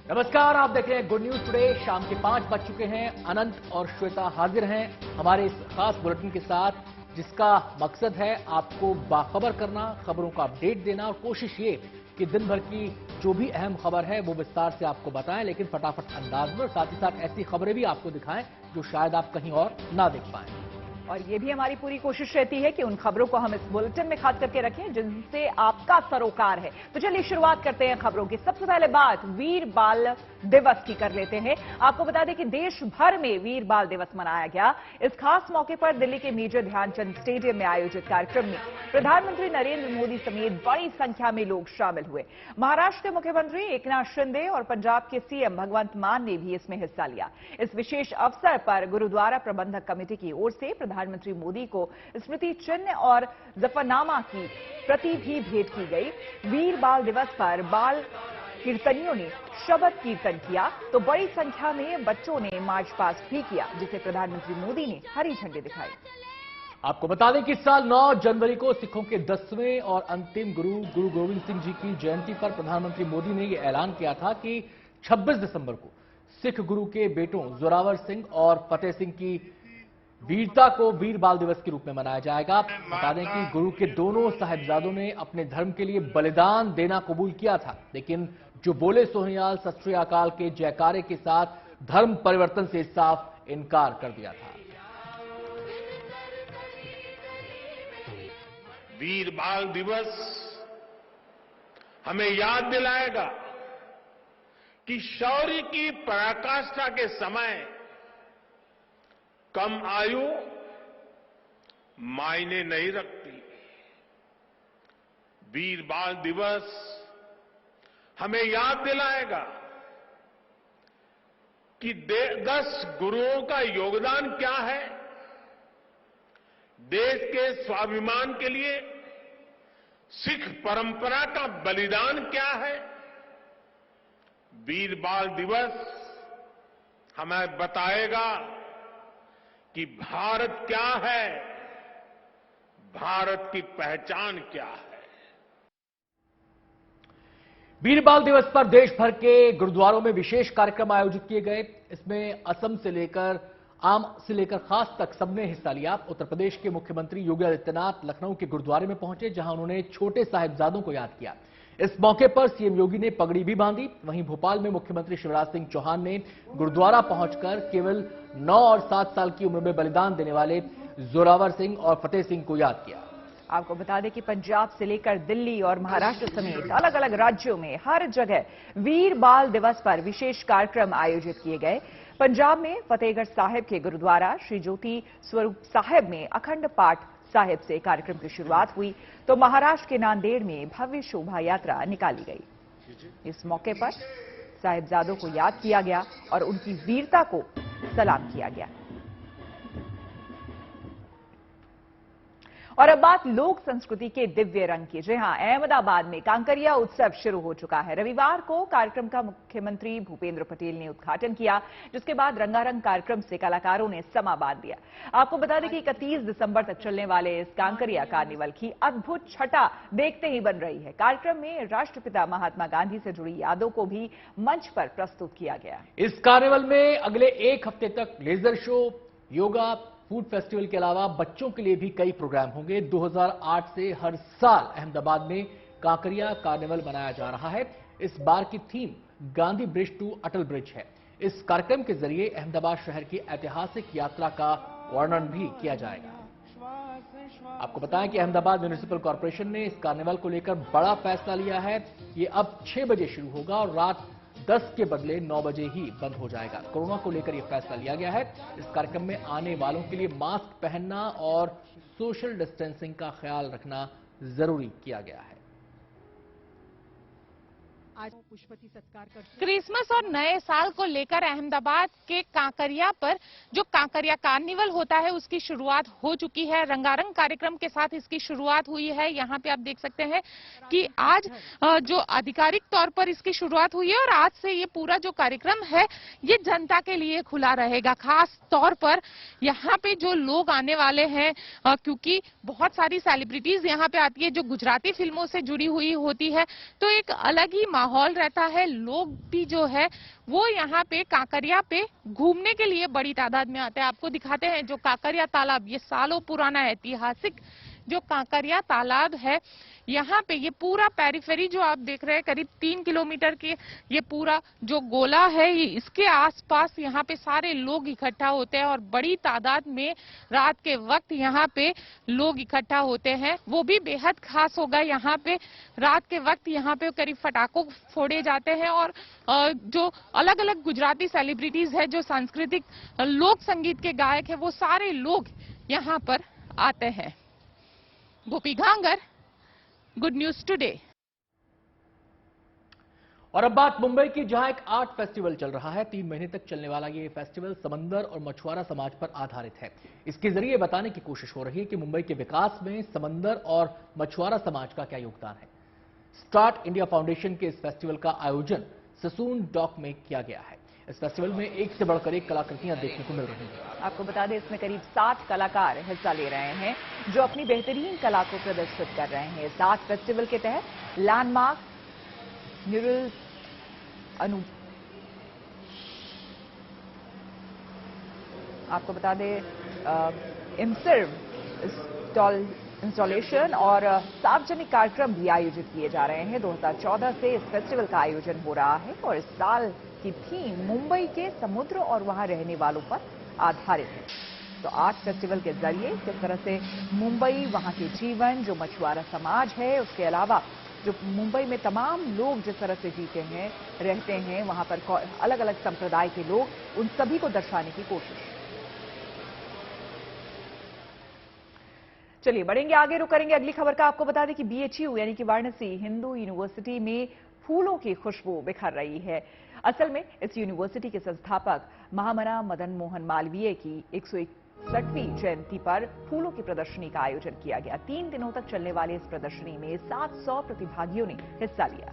नमस्कार, आप देख रहे हैं गुड न्यूज टुडे। शाम के 5 बज चुके हैं। अनंत और श्वेता हाजिर हैं हमारे इस खास बुलेटिन के साथ, जिसका मकसद है आपको बाखबर करना, खबरों का अपडेट देना और कोशिश ये कि दिन भर की जो भी अहम खबर है वो विस्तार से आपको बताएं, लेकिन फटाफट अंदाज में, और साथ ही साथ ऐसी खबरें भी आपको दिखाएं जो शायद आप कहीं और ना देख पाएं। और ये भी हमारी पूरी कोशिश रहती है कि उन खबरों को हम इस बुलेटिन में खास करके रखें जिनसे आपका सरोकार है। तो चलिए शुरुआत करते हैं खबरों की। सबसे पहले बात वीर बाल दिवस की कर लेते हैं। आपको बता दें कि देश भर में वीर बाल दिवस मनाया गया। इस खास मौके पर दिल्ली के मेजर ध्यानचंद स्टेडियम में आयोजित कार्यक्रम में प्रधानमंत्री नरेंद्र मोदी समेत बड़ी संख्या में लोग शामिल हुए। महाराष्ट्र के मुख्यमंत्री एकनाथ शिंदे और पंजाब के सीएम भगवंत मान ने भी इसमें हिस्सा लिया। इस विशेष अवसर पर गुरुद्वारा प्रबंधक कमेटी की ओर से प्रधानमंत्री मोदी को स्मृति चिन्ह और जफरनामा की प्रति भी भेंट की गई। वीर बाल दिवस पर बाल कीर्तनियों ने शबद कीर्तन किया तो बड़ी संख्या में बच्चों ने मार्च पास्ट भी किया, जिसे प्रधानमंत्री मोदी ने हरी झंडी दिखाई। आपको बता दें कि इस साल 9 जनवरी को सिखों के 10वें और अंतिम गुरु गोविंद सिंह जी की जयंती पर प्रधानमंत्री मोदी ने यह ऐलान किया था कि 26 दिसंबर को सिख गुरु के बेटों जोरावर सिंह और फतेह सिंह की वीरता को वीर बाल दिवस के रूप में मनाया जाएगा। बता दें कि गुरु के दोनों साहिबजादों ने अपने धर्म के लिए बलिदान देना कबूल किया था, लेकिन जो बोले सोहनियाल सत श्री अकाल के जयकारे के साथ धर्म परिवर्तन से साफ इनकार कर दिया था। वीर बाल दिवस हमें याद दिलाएगा कि शौर्य की पराकाष्ठा के समय कम आयु मायने नहीं रखती। वीर बाल दिवस हमें याद दिलाएगा कि 10 गुरुओं का योगदान क्या है, देश के स्वाभिमान के लिए सिख परंपरा का बलिदान क्या है। वीर बाल दिवस हमें बताएगा कि भारत क्या है, भारत की पहचान क्या है। वीर बाल दिवस पर देश भर के गुरुद्वारों में विशेष कार्यक्रम आयोजित किए गए। इसमें असम से लेकर आम से लेकर खास तक सबने हिस्सा लिया। उत्तर प्रदेश के मुख्यमंत्री योगी आदित्यनाथ लखनऊ के गुरुद्वारे में पहुंचे, जहां उन्होंने छोटे साहिबजादों को याद किया। इस मौके पर सीएम योगी ने पगड़ी भी बांधी। वहीं भोपाल में मुख्यमंत्री शिवराज सिंह चौहान ने गुरुद्वारा पहुंचकर केवल 9 और 7 साल की उम्र में बलिदान देने वाले जोरावर सिंह और फतेह सिंह को याद किया। आपको बता दें कि पंजाब से लेकर दिल्ली और महाराष्ट्र समेत अलग अलग राज्यों में हर जगह वीर बाल दिवस पर विशेष कार्यक्रम आयोजित किए गए। पंजाब में फतेहगढ़ साहिब के गुरुद्वारा श्री ज्योति स्वरूप साहिब में अखंड पाठ साहिब से कार्यक्रम की शुरुआत हुई, तो महाराष्ट्र के नांदेड़ में भव्य शोभा यात्रा निकाली गई। इस मौके पर साहिबजादों को याद किया गया और उनकी वीरता को सलाम किया गया। और अब बात लोक संस्कृति के दिव्य रंग की। जी हां, अहमदाबाद में कांकरिया उत्सव शुरू हो चुका है। रविवार को कार्यक्रम का मुख्यमंत्री भूपेंद्र पटेल ने उद्घाटन किया, जिसके बाद रंगारंग कार्यक्रम से कलाकारों ने समा बांध दिया। आपको बता दें कि 31 दिसंबर तक चलने वाले इस कांकरिया कार्निवल की अद्भुत छटा देखते ही बन रही है। कार्यक्रम में राष्ट्रपिता महात्मा गांधी से जुड़ी यादों को भी मंच पर प्रस्तुत किया गया। इस कार्निवल में अगले 1 हफ्ते तक laser show, yoga, food festival के अलावा बच्चों के लिए भी कई प्रोग्राम होंगे। 2008 से हर साल अहमदाबाद में कांकरिया कार्निवल मनाया जा रहा है। इस बार की theme Gandhi bridge to Atal bridge है। इस कार्यक्रम के जरिए अहमदाबाद शहर की ऐतिहासिक यात्रा का वर्णन भी किया जाएगा। आपको बताएं कि अहमदाबाद म्युनिसिपल कॉर्पोरेशन ने इस कार्निवल को लेकर बड़ा फैसला लिया है। ये अब 6 बजे शुरू होगा और रात 10 के बदले 9 बजे ही बंद हो जाएगा। कोरोना को लेकर यह फैसला लिया गया है। इस कार्यक्रम में आने वालों के लिए मास्क पहनना और सोशल डिस्टेंसिंग का ख्याल रखना जरूरी किया गया है। आज पुष्पति सत्कार कर क्रिसमस और नए साल को लेकर अहमदाबाद के कांकरिया पर जो कांकरिया कार्निवल होता है उसकी शुरुआत हो चुकी है। रंगारंग कार्यक्रम के साथ इसकी शुरुआत हुई है। यहाँ पे आप देख सकते हैं कि आज जो आधिकारिक तौर पर इसकी शुरुआत हुई है और आज से ये पूरा जो कार्यक्रम है ये जनता के लिए खुला रहेगा। खास तौर पर यहाँ पे जो लोग आने वाले हैं, क्योंकि बहुत सारी सेलिब्रिटीज यहाँ पे आती है जो गुजराती फिल्मों से जुड़ी हुई होती है, तो एक अलग ही माहौल माहौल रहता है। लोग भी जो है वो यहाँ पे कांकरिया पे घूमने के लिए बड़ी तादाद में आते हैं। आपको दिखाते हैं जो कांकरिया तालाब, ये सालों पुराना ऐतिहासिक जो कांकरिया तालाब है, यहाँ पे ये पूरा पेरिफेरी जो आप देख रहे हैं करीब 3 किलोमीटर के ये पूरा जो गोला है, ये इसके आसपास यहाँ पे सारे लोग इकट्ठा होते हैं और बड़ी तादाद में रात के वक्त यहाँ पे लोग इकट्ठा होते हैं। वो भी बेहद खास होगा। यहाँ पे रात के वक्त यहाँ पे करीब पटाखों फोड़े जाते हैं और जो अलग अलग गुजराती सेलिब्रिटीज है, जो सांस्कृतिक लोक संगीत के गायक है, वो सारे लोग यहाँ पर आते हैं। गोपी घांगर, गुड न्यूज टुडे। और अब बात मुंबई की, जहां एक आर्ट फेस्टिवल चल रहा है। 3 महीने तक चलने वाला ये फेस्टिवल समंदर और मछुआरा समाज पर आधारित है। इसके जरिए बताने की कोशिश हो रही है कि मुंबई के विकास में समंदर और मछुआरा समाज का क्या योगदान है। स्टार्ट इंडिया फाउंडेशन के इस फेस्टिवल का आयोजन ससून डॉक में किया गया है। इस फेस्टिवल में एक से बढ़कर एक कलाकृतियां देखने को मिल रही हैं। आपको बता दें, इसमें करीब 60 कलाकार हिस्सा ले रहे हैं जो अपनी बेहतरीन कला को प्रदर्शित कर रहे हैं। इस आर्ट फेस्टिवल के तहत लैंडमार्क म्यूरल्स, आपको बता दें इंस्टॉलेशन और सार्वजनिक कार्यक्रम भी आयोजित किए जा रहे हैं। 2014 से इस फेस्टिवल का आयोजन हो रहा है और इस साल की थीम मुंबई के समुद्र और वहां रहने वालों पर आधारित है। तो आर्ट फेस्टिवल के जरिए किस तरह से मुंबई, वहां के जीवन, जो मछुआरा समाज है, उसके अलावा जो मुंबई में तमाम लोग जिस तरह से जीते हैं, रहते हैं, वहां पर अलग अलग संप्रदाय के लोग, उन सभी को दर्शाने की कोशिश। चलिए बढ़ेंगे आगे, रुक करेंगे अगली खबर का। आपको बता दें कि BHU यानी कि वाराणसी हिंदू यूनिवर्सिटी में फूलों की खुशबू बिखर रही है। असल में इस यूनिवर्सिटी के संस्थापक महामना मदन मोहन मालवीय की 161वीं जयंती पर फूलों की प्रदर्शनी का आयोजन किया गया। 3 दिनों तक चलने वाले इस प्रदर्शनी में 700 प्रतिभागियों ने हिस्सा लिया।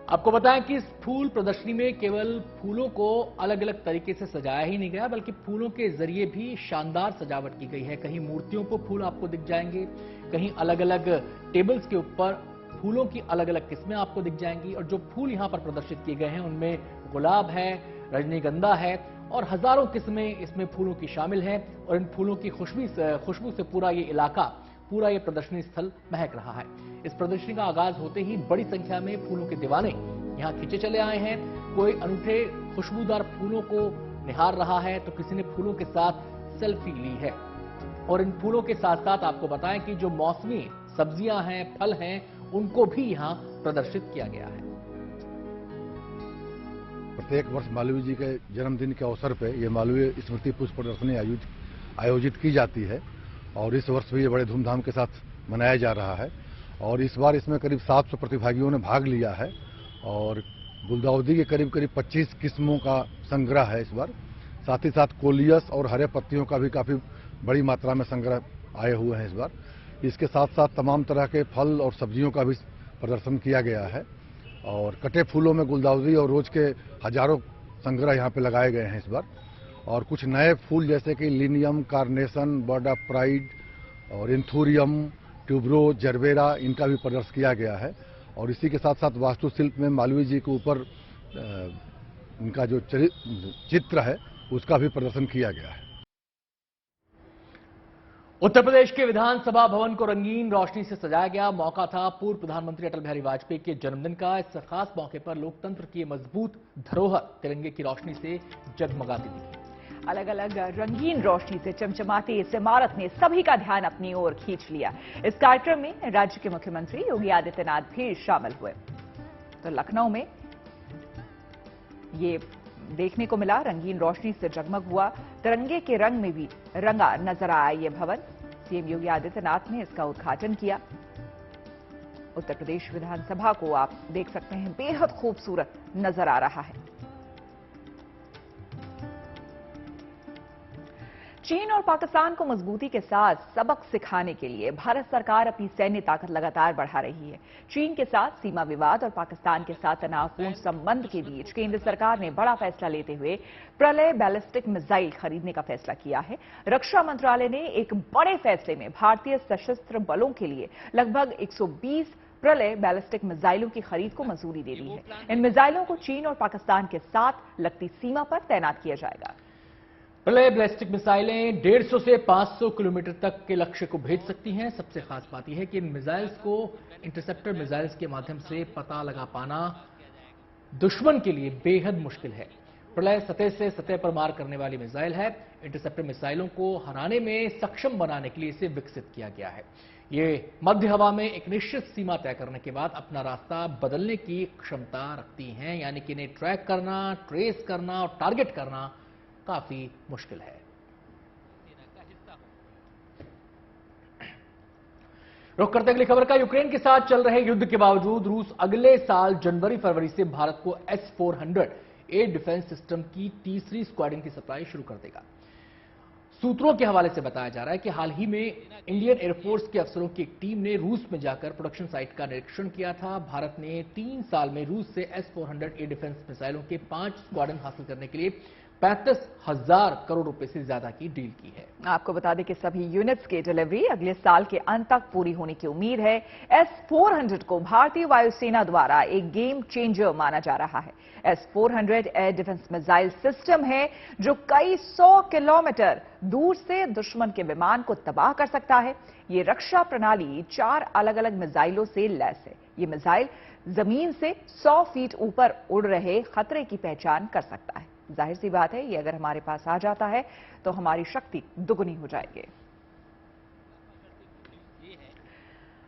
आपको बताएं कि इस फूल प्रदर्शनी में केवल फूलों को अलग अलग तरीके से सजाया ही नहीं गया, बल्कि फूलों के जरिए भी शानदार सजावट की गई है। कहीं मूर्तियों को फूल आपको दिख जाएंगे, कहीं अलग अलग टेबल्स के ऊपर फूलों की अलग अलग किस्में आपको दिख जाएंगी। और जो फूल यहां पर प्रदर्शित किए गए हैं उनमें गुलाब है, रजनीगंधा है और हजारों किस्में इसमें फूलों की शामिल हैं। और इन फूलों की खुशबू से पूरा ये इलाका, पूरा ये प्रदर्शनी स्थल महक रहा है। इस प्रदर्शनी का आगाज होते ही बड़ी संख्या में फूलों के दीवाने यहां खींचे चले आए हैं। कोई अनूठे खुशबूदार फूलों को निहार रहा है, तो किसी ने फूलों के साथ सेल्फी ली है। और इन फूलों के साथ साथ आपको बताएं कि जो मौसमी सब्जियां हैं, फल हैं, उनको भी यहां प्रदर्शित किया गया है। प्रत्येक वर्ष मालवीय जी के जन्मदिन के अवसर पर यह मालवीय स्मृति पुष्प प्रदर्शनी आयोजित की जाती है और इस वर्ष भी ये बड़े धूमधाम के साथ मनाया जा रहा है। और इस बार इसमें करीब 700 प्रतिभागियों ने भाग लिया है और गुलदाउदी के करीब 25 किस्मों का संग्रह है इस बार। साथ ही साथ कोलियस और हरे पत्तियों का भी काफी बड़ी मात्रा में संग्रह आए हुए हैं इस बार। इसके साथ साथ तमाम तरह के फल और सब्जियों का भी प्रदर्शन किया गया है और कटे फूलों में गुलदाउदी और रोज के हजारों संग्रह यहाँ पे लगाए गए हैं इस बार। और कुछ नए फूल जैसे कि लिनियम, कार्नेशन, बर्ड ऑफ प्राइड और एंथूरियम, ट्यूबरोज, जरबेरा, इनका भी प्रदर्शन किया गया है। और इसी के साथ साथ वास्तुशिल्प में मालवीय जी के ऊपर इनका जो चित्र है उसका भी प्रदर्शन किया गया है। उत्तर प्रदेश के विधानसभा भवन को रंगीन रोशनी से सजाया गया। मौका था पूर्व प्रधानमंत्री अटल बिहारी वाजपेयी के जन्मदिन का। इस खास मौके पर लोकतंत्र की मजबूत धरोहर तिरंगे की रोशनी से जगमगाती दिखी। अलग अलग रंगीन रोशनी से चमचमाती इस इमारत ने सभी का ध्यान अपनी ओर खींच लिया। इस कार्यक्रम में राज्य के मुख्यमंत्री योगी आदित्यनाथ भी शामिल हुए। तो लखनऊ में ये देखने को मिला, रंगीन रोशनी से जगमग हुआ, तिरंगे के रंग में भी रंगा नजर आया ये भवन। सीएम योगी आदित्यनाथ ने इसका उद्घाटन किया। उत्तर प्रदेश विधानसभा को आप देख सकते हैं, बेहद खूबसूरत नजर आ रहा है। चीन और पाकिस्तान को मजबूती के साथ सबक सिखाने के लिए भारत सरकार अपनी सैन्य ताकत लगातार बढ़ा रही है। चीन के साथ सीमा विवाद और पाकिस्तान के साथ तनावपूर्ण संबंध के बीच केंद्र सरकार ने बड़ा फैसला लेते हुए प्रलय बैलिस्टिक मिसाइल खरीदने का फैसला किया है। रक्षा मंत्रालय ने एक बड़े फैसले में भारतीय सशस्त्र बलों के लिए लगभग 120 प्रलय बैलिस्टिक मिसाइलों की खरीद को मंजूरी दे दी है। इन मिसाइलों को चीन और पाकिस्तान के साथ लगती सीमा पर तैनात किया जाएगा। प्रलय बैलिस्टिक मिसाइलें 150 से 500 किलोमीटर तक के लक्ष्य को भेज सकती हैं। सबसे खास बात यह है कि इन मिसाइल्स को इंटरसेप्टर मिसाइल्स के माध्यम से पता लगा पाना दुश्मन के लिए बेहद मुश्किल है। प्रलय सतह से सतह पर मार करने वाली मिसाइल है। इंटरसेप्टर मिसाइलों को हराने में सक्षम बनाने के लिए इसे विकसित किया गया है। ये मध्य हवा में एक निश्चित सीमा तय करने के बाद अपना रास्ता बदलने की क्षमता रखती हैं, यानी कि इन्हें ट्रैक करना, ट्रेस करना और टारगेट करना काफी मुश्किल है। रुख करते अगली खबर का। यूक्रेन के साथ चल रहे युद्ध के बावजूद रूस अगले साल जनवरी-फरवरी से भारत को S-400 एयर डिफेंस सिस्टम की तीसरी स्क्वाड्रन की सप्लाई शुरू कर देगा। सूत्रों के हवाले से बताया जा रहा है कि हाल ही में इंडियन एयरफोर्स के अफसरों की एक टीम ने रूस में जाकर प्रोडक्शन साइट का निरीक्षण किया था। भारत ने 3 साल में रूस से S-400 एयर डिफेंस मिसाइलों के 5 स्क्वाड्रन हासिल करने के लिए 35,000 करोड़ रुपए से ज्यादा की डील की है। आपको बता दें कि सभी यूनिट्स की डिलीवरी अगले साल के अंत तक पूरी होने की उम्मीद है। S-400 को भारतीय वायुसेना द्वारा एक गेम चेंजर माना जा रहा है। S-400 air defence missile system है जो कई 100 किलोमीटर दूर से दुश्मन के विमान को तबाह कर सकता है। ये रक्षा प्रणाली 4 अलग अलग मिसाइलों से लैस है। ये मिसाइल जमीन से 100 फीट ऊपर उड़ रहे खतरे की पहचान कर सकता है। जाहिर सी बात है, ये अगर हमारे पास आ जाता है तो हमारी शक्ति दुगुनी हो जाएगी।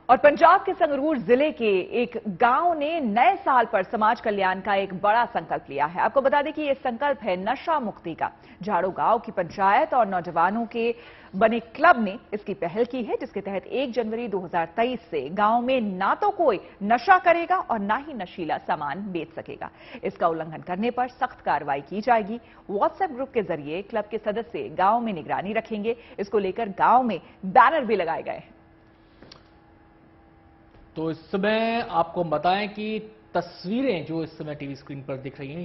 और पंजाब के संगरूर जिले के एक गांव ने नए साल पर समाज कल्याण का एक बड़ा संकल्प लिया है। आपको बता दें कि यह संकल्प है नशा मुक्ति का। झाड़ू गांव की पंचायत और नौजवानों के बने क्लब ने इसकी पहल की है, जिसके तहत 1 जनवरी 2023 से गांव में ना तो कोई नशा करेगा और ना ही नशीला सामान बेच सकेगा। इसका उल्लंघन करने पर सख्त कार्रवाई की जाएगी। व्हाट्सएप ग्रुप के जरिए क्लब के सदस्य गांव में निगरानी रखेंगे। इसको लेकर गांव में बैनर भी लगाए गए हैं। तो इस समय आपको हम बताएं कि तस्वीरें जो इस समय टीवी स्क्रीन पर दिख रही हैं,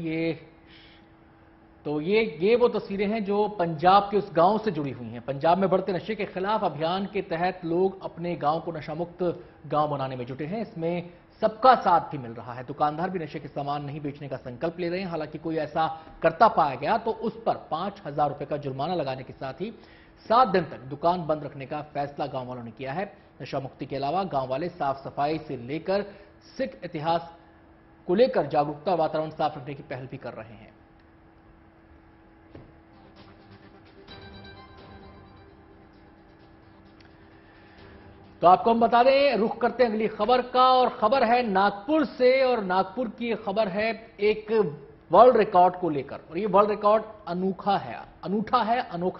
ये वो तस्वीरें हैं जो पंजाब के उस गांव से जुड़ी हुई हैं। पंजाब में बढ़ते नशे के खिलाफ अभियान के तहत लोग अपने गांव को नशामुक्त गांव बनाने में जुटे हैं। इसमें सबका साथ भी मिल रहा है। दुकानदार भी नशे के सामान नहीं बेचने का संकल्प ले रहे हैं। हालांकि कोई ऐसा करता पाया गया तो उस पर 5,000 रुपए का जुर्माना लगाने के साथ ही 7 दिन तक दुकान बंद रखने का फैसला गांव वालों ने किया है। नशा मुक्ति के अलावा गांव वाले साफ सफाई से लेकर सिख इतिहास को लेकर जागरूकता, वातावरण साफ रखने की पहल भी कर रहे हैं। तो आपको हम बता दें, रुख करते हैं अगली खबर का, और खबर है नागपुर से। और नागपुर की खबर है एक वर्ल्ड रिकॉर्ड को लेकर, और ये वर्ल्ड रिकॉर्ड अनूठा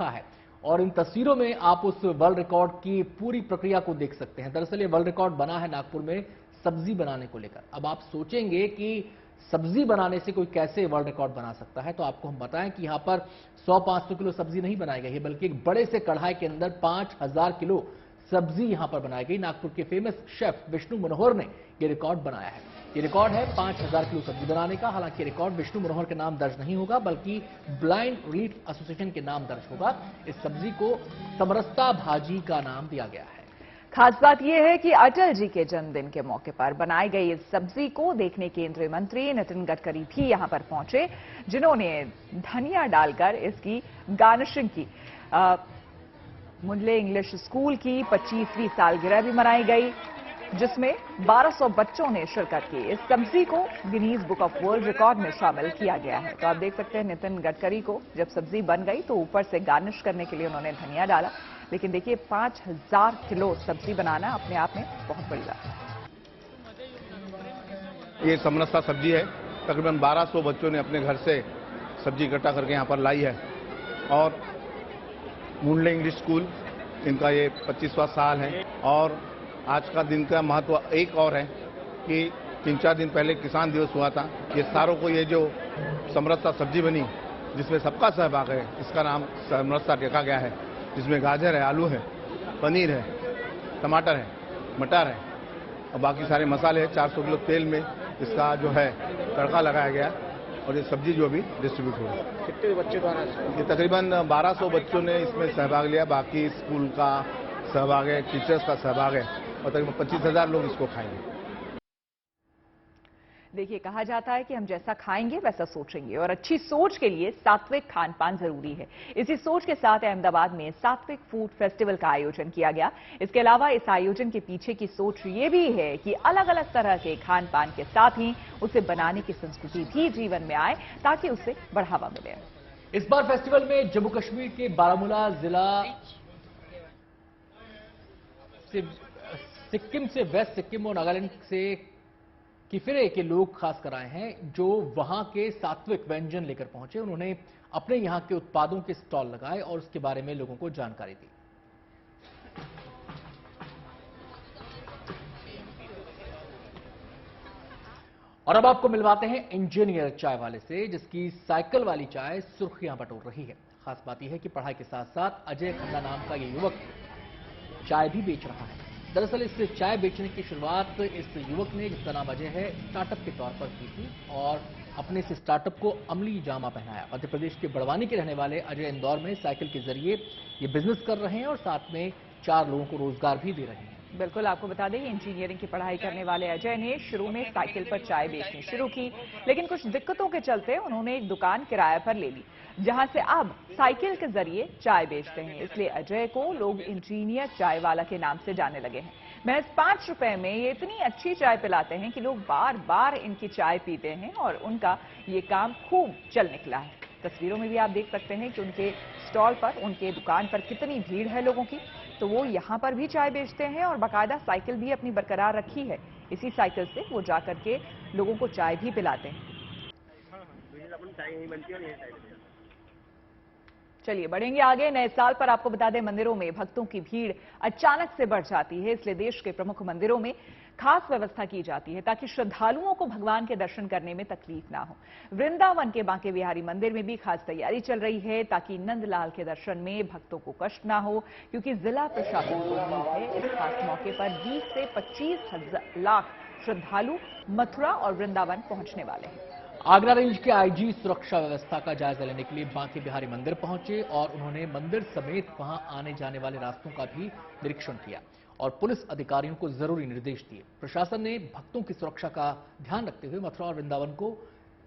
है। और इन तस्वीरों में आप उस वर्ल्ड रिकॉर्ड की पूरी प्रक्रिया को देख सकते हैं। दरअसल ये वर्ल्ड रिकॉर्ड बना है नागपुर में सब्जी बनाने को लेकर। अब आप सोचेंगे कि सब्जी बनाने से कोई कैसे वर्ल्ड रिकॉर्ड बना सकता है, तो आपको हम बताएं कि यहां पर 100-500 किलो सब्जी नहीं बनाई गई है, बल्कि एक बड़े से कढ़ाई के अंदर 5,000 किलो सब्जी यहां पर बनाई गई। नागपुर के फेमस शेफ विष्णु मनोहर ने यह रिकॉर्ड बनाया है। ये रिकॉर्ड है 5,000 किलो सब्जी बनाने का। हालांकि रिकॉर्ड विष्णु मनोहर के नाम दर्ज नहीं होगा, बल्कि ब्लाइंड रिलीफ एसोसिएशन के नाम दर्ज होगा। इस सब्जी को समरसता भाजी का नाम दिया गया है। खास बात यह है कि अटल जी के जन्मदिन के मौके पर बनाई गई इस सब्जी को देखने केंद्रीय मंत्री नितिन गडकरी भी यहां पर पहुंचे, जिन्होंने धनिया डालकर इसकी गार्निशिंग की। मुंडले इंग्लिश स्कूल की 25वीं सालगिरह भी मनाई गई, जिसमें 1200 बच्चों ने शिरकत की। इस सब्जी को Guinness book of world record में शामिल किया गया है। तो आप देख सकते हैं नितिन गडकरी को जब सब्जी बन गई तो ऊपर से गार्निश करने के लिए उन्होंने धनिया डाला। लेकिन देखिए 5,000 किलो सब्जी बनाना अपने आप में बहुत बड़ी बात है। ये समरसता सब्जी है। तकरीबन 1200 बच्चों ने अपने घर से सब्जी इकट्ठा करके यहाँ पर लाई है। और मुंडले इंग्लिश स्कूल, इनका ये 25वां साल है। और आज का दिन का महत्व एक और है कि 3-4 दिन पहले किसान दिवस हुआ था। ये सारों को ये जो समरसता सब्जी बनी, जिसमें सबका सहभाग है, इसका नाम समरसता रखा गया है। जिसमें गाजर है, आलू है, पनीर है, टमाटर है, मटर है और बाकी सारे मसाले हैं। 400 किलो तेल में इसका जो है तड़का लगाया गया और ये सब्जी जो भी डिस्ट्रीब्यूट हो रही है। कितने बच्चे द्वारा? ये तकरीबन 1200 बच्चों ने इसमें सहभाग लिया। बाकी स्कूल का सहभाग है, टीचर्स का सहभाग है और तकरीबन 25,000 लोग इसको खाएंगे। देखिए, कहा जाता है कि हम जैसा खाएंगे वैसा सोचेंगे और अच्छी सोच के लिए सात्विक खान पान जरूरी है। इसी सोच के साथ अहमदाबाद में सात्विक फूड फेस्टिवल का आयोजन किया गया। इसके अलावा इस आयोजन के पीछे की सोच ये भी है कि अलग अलग तरह के खान पान के साथ ही उसे बनाने की संस्कृति भी जीवन में आए ताकि उसे बढ़ावा मिले। इस बार फेस्टिवल में जम्मू कश्मीर के बारामूला जिला से सिक्किम से वेस्ट सिक्किम और नागालैंड से किफिरे के लोग खास कर आए हैं, जो वहां के सात्विक व्यंजन लेकर पहुंचे। उन्होंने अपने यहां के उत्पादों के स्टॉल लगाए और उसके बारे में लोगों को जानकारी दी। और अब आपको मिलवाते हैं इंजीनियर चाय वाले से, जिसकी साइकिल वाली चाय सुर्खियां बटोर रही है। खास बात यह है कि पढ़ाई के साथ साथ अजय खन्ना नाम का यह युवक चाय भी बेच रहा है। दरअसल इस चाय बेचने की शुरुआत इस युवक ने, जिसका नाम अजय है, स्टार्टअप के तौर पर की थी और अपने इस स्टार्टअप को अमली जामा पहनाया। मध्य प्रदेश के बड़वानी के रहने वाले अजय इंदौर में साइकिल के जरिए ये बिजनेस कर रहे हैं और साथ में 4 लोगों को रोजगार भी दे रहे हैं। बिल्कुल, आपको बता दें, इंजीनियरिंग की पढ़ाई करने वाले अजय ने शुरू में साइकिल पर चाय बेचनी शुरू की, लेकिन कुछ दिक्कतों के चलते उन्होंने एक दुकान किराए पर ले ली, जहां से अब साइकिल के जरिए चाय बेचते हैं। इसलिए अजय को लोग इंजीनियर चाय वाला के नाम से जाने लगे हैं। महज 5 रुपए में ये इतनी अच्छी चाय पिलाते हैं कि लोग बार बार इनकी चाय पीते हैं और उनका ये काम खूब चल निकला है। तस्वीरों में भी आप देख सकते हैं कि उनके स्टॉल पर, उनके दुकान पर कितनी भीड़ है लोगों की। तो वो यहाँ पर भी चाय बेचते हैं और बाकायदा साइकिल भी अपनी बरकरार रखी है। इसी साइकिल से वो जाकर के लोगों को चाय भी पिलाते हैं। चलिए बढ़ेंगे आगे। नए साल पर आपको बता दें, मंदिरों में भक्तों की भीड़ अचानक से बढ़ जाती है, इसलिए देश के प्रमुख मंदिरों में खास व्यवस्था की जाती है ताकि श्रद्धालुओं को भगवान के दर्शन करने में तकलीफ ना हो। वृंदावन के बांके बिहारी मंदिर में भी खास तैयारी चल रही है ताकि नंदलाल के दर्शन में भक्तों को कष्ट ना हो, क्योंकि जिला प्रशासन को उम्मीद है इस खास मौके पर 20 से 25 लाख श्रद्धालु मथुरा और वृंदावन पहुंचने वाले हैं। आगरा रेंज के आईजी सुरक्षा व्यवस्था का जायजा लेने के लिए बांके बिहारी मंदिर पहुंचे और उन्होंने मंदिर समेत वहां आने जाने वाले रास्तों का भी निरीक्षण किया और पुलिस अधिकारियों को जरूरी निर्देश दिए। प्रशासन ने भक्तों की सुरक्षा का ध्यान रखते हुए मथुरा और वृंदावन को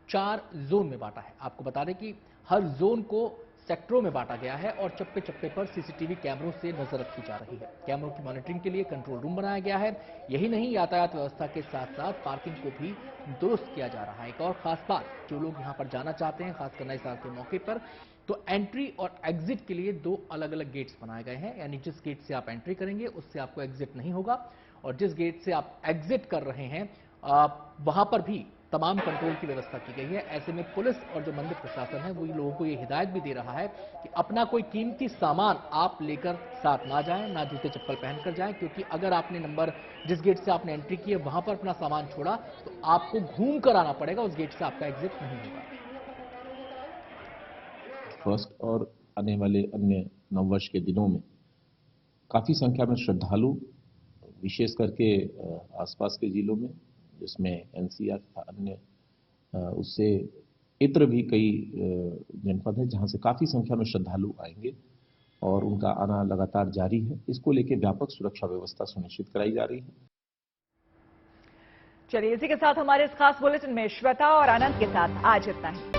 4 जोन में बांटा है। आपको बता दें कि हर जोन को सेक्टरों में बांटा गया है और चप्पे चप्पे पर सीसीटीवी कैमरों से नजर रखी जा रही है। कैमरों की मॉनिटरिंग के लिए कंट्रोल रूम बनाया गया है। यही नहीं, यातायात व्यवस्था के साथ साथ पार्किंग को भी दुरुस्त किया जा रहा है। एक और खास बात, जो लोग यहां पर जाना चाहते हैं, खासकर नए साल के मौके पर, तो एंट्री और एग्जिट के लिए 2 अलग अलग गेट्स बनाए गए हैं। यानी जिस गेट से आप एंट्री करेंगे उससे आपको एग्जिट नहीं होगा और जिस गेट से आप एग्जिट कर रहे हैं वहां पर भी तमाम कंट्रोल की व्यवस्था की गई है। ऐसे में पुलिस और जो मंदिर प्रशासन है, वही लोगों को ये हिदायत भी दे रहा है कि अपना कोई कीमती सामान आप लेकर साथ ना जाएं, ना जूते चप्पल पहनकर जाएं, क्योंकि अगर आपने जिस गेट से आपने एंट्री की है वहां पर अपना सामान छोड़ा तो आपको घूम कर आना पड़ेगा, उस गेट से आपका एग्जिट नहीं होगा। फर्स्ट और आने वाले अन्य नववर्ष के दिनों में काफी संख्या में श्रद्धालु, विशेष करके आसपास के जिलों में, जिसमें एनसीआर तथा अन्य उससे इतर भी कई जनपद है, जहां से काफी संख्या में श्रद्धालु आएंगे और उनका आना लगातार जारी है। इसको लेकर व्यापक सुरक्षा व्यवस्था सुनिश्चित कराई जा रही है। चलिए, इसी के साथ हमारे इस खास बुलेटिन में श्वेता और आनंद के साथ आज इतना ही।